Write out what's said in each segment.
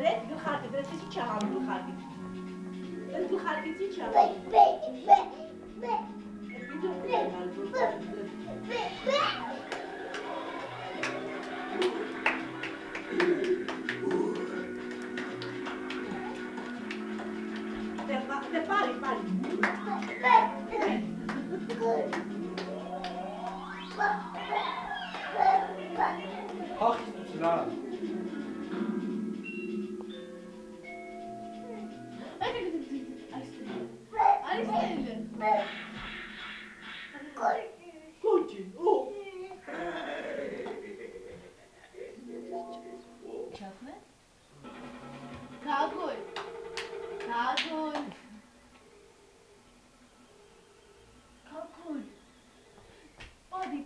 Դες գլխարկը, դες ի՞նչ է հանում գլխարկը։ Դες գլխարկից ի՞նչ է Դե պարի։ Հաղթություն արա։ Կոչին, Չասն է։ Կագոյ։ Կագոյ։ Պարի։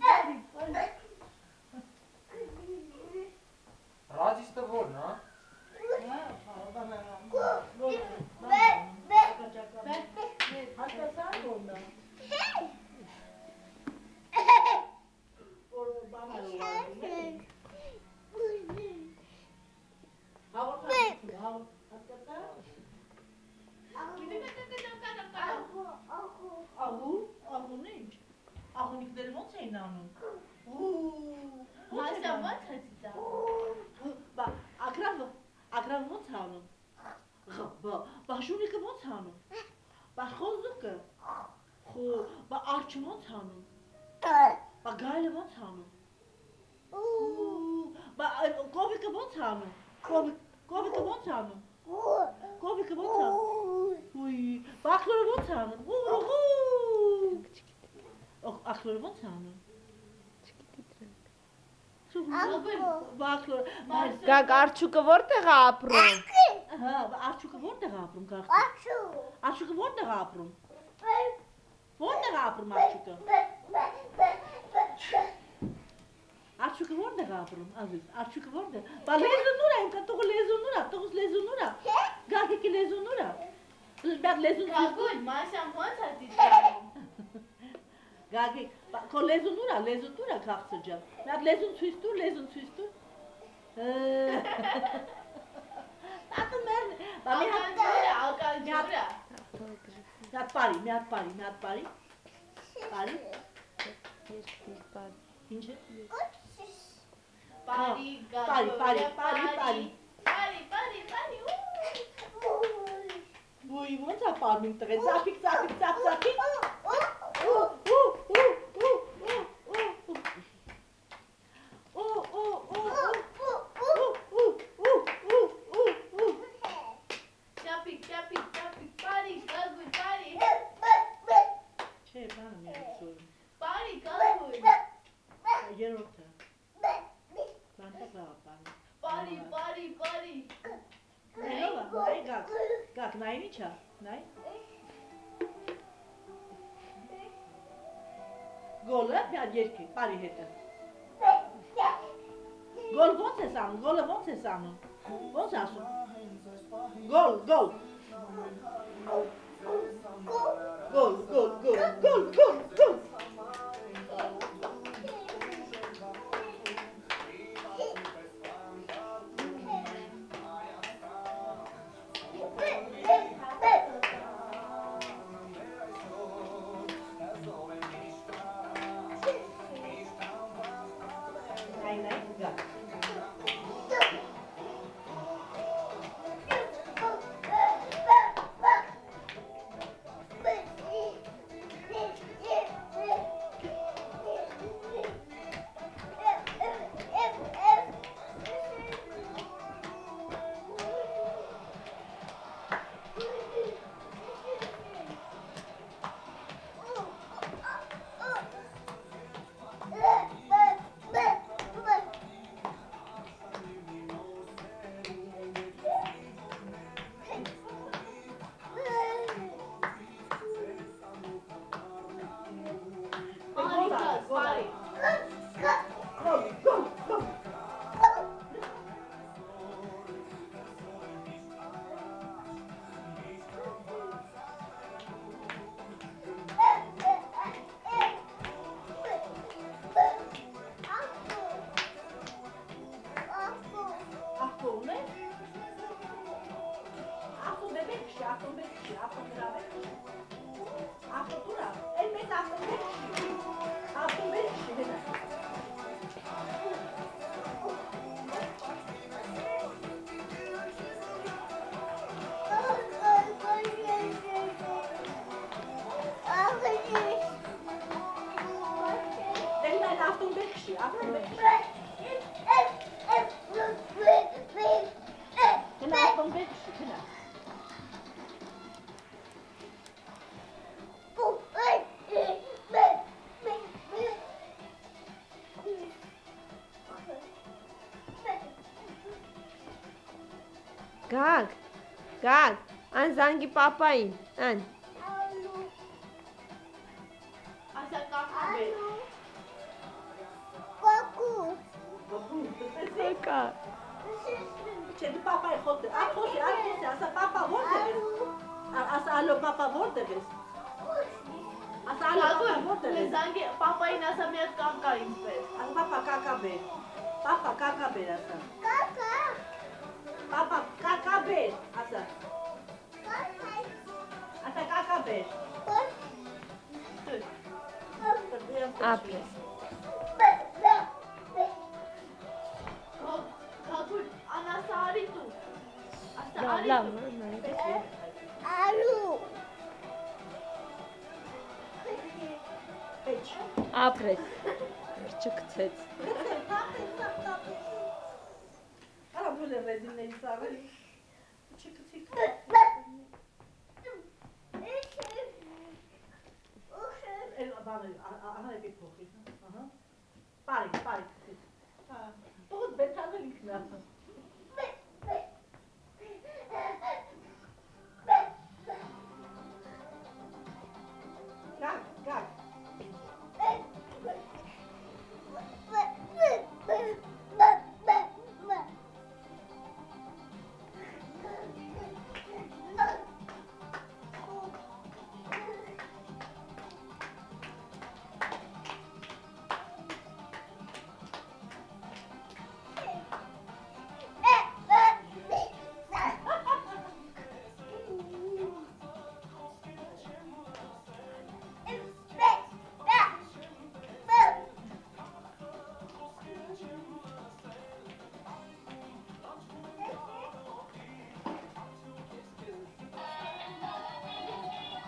Ռազիստը որն, հա։ Աղունիկները ոնց էին անում։ Մասյա ոնց է ծիծա։ Ագրավը ոնց է անում։ Բաշունիկը ոնց է անում։ Խոզուկը։ Արջը ոնց է անում։ Գայլը ոնց է անում։ Կովիկը ոնց է անում։ Կովիկը ոնց է անում։ Կովիկը ոնց է անում։ Ախլորը ոնց է անում։ Ախլորը ոնց է անում։ Գակ արջուկը որտեղ է ապրում։ Արջուկը որտեղ է ապրում գաղթի։ Արջուկը որտեղ է ապրում։ Որտեղ է ապրում արջուկը։ Արջուկը որտեղ է ապրում, ազիզ, արջուկը որտեղ։ Բա լեզուն ուր է, ինքա տողը լեզուն ուր է, տողս լեզուն ուր է։ Գաղթիկի լեզուն ուր է։ Կագոյ, Մասյան ոնց է ծիծանում։ Գագիկ, քո լեզուն ուր է, լեզուն ուր է քաղցր ջան։ Մի լեզուն ցույց տուր, լեզուն ցույց տուր։ Տատը մերն։ Ակալջուրա։ Մի հատ բարի։ Բարի։ Ինչ է։ Բարի, Բարի։ Ոյ, ոնց է պարմին տղե, ծափիկ։ Չէ, բանը մի ացոր։ Բարի, գագույ։ Երորդը։ Բանտակ լավա պարմին։ Բարի։ Նայնովա, նայ գակ, նայն ինչ է, նայ։ Գոլը, միատ երկի, պարի հետը։ Գոլ ոնց ես անում, գոլը ոնց ես անում, ոնց ասում։ Գոլ։ Ապոմբեքի, ապոմբրավեքի։ Ապոտուրա, այն մեծ ապոմբեքի։ Ապոմբեքի, հետա։ Դեն այն ապոմբեքի, ապոմբեքի։ Դեն ապոմբեքի, հետա։ Գագ, այն զանգի պապային, այն։ Ասա կակաբեր։ Կա։ Չէ, դու պապայի խոսի, խոսի, ասա պապա որտեղ ես։ Ասա ալո պապա որտեղ ես։ Ասա ալո պապա որտեղ ես։ Զանգի պապային ասա մի հատ կակա ինձպես։ Ասա պապա կակա բեր։ Պապա կակա բեր ասա։ Պապա կակա բեր ասա։ Ասա կակա բեր։ Ապրես։ Կակուլ, անասա արի տու։ Ասա արի Լավ, տու։ Պեչ։ ապրես։ Չկցեց։ Արա դու լե ռեզինների սաղել։ Չկցիկ։ Էլ բանը, ահա է փոխի։ Ահա։ Բարի։ Ո՞դ բետանել ինքնա։ Գակ։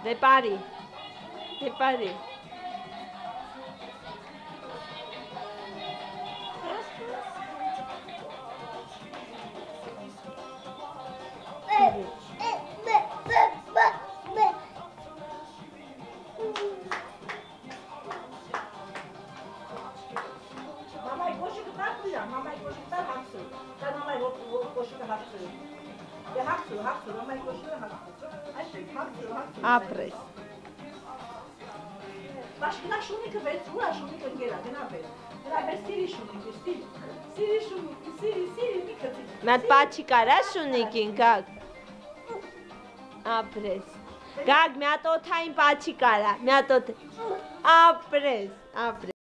Դե բարի։ Մամայի կոշիկը տակվիրա, մամայի կոշիկը տակ հացու, կար մամայի կոշիկը հացու, հացու, մամայի կոշիկը հացու, այսպես, հացու, Ապրես։ Բաշկնա շունիկը վեց, ուրա շունիկը ընգերա, գնա վեց, գնա վեց սիրի շունիկը, սիրի շունիկը, սիրի մի կծիկ։ Մատ պաչի կարա շունիկին, գագ։ Ապրես։ Գագ, մի հատ օթային պաչի կարա, մի հատ օթ։ Ապրես։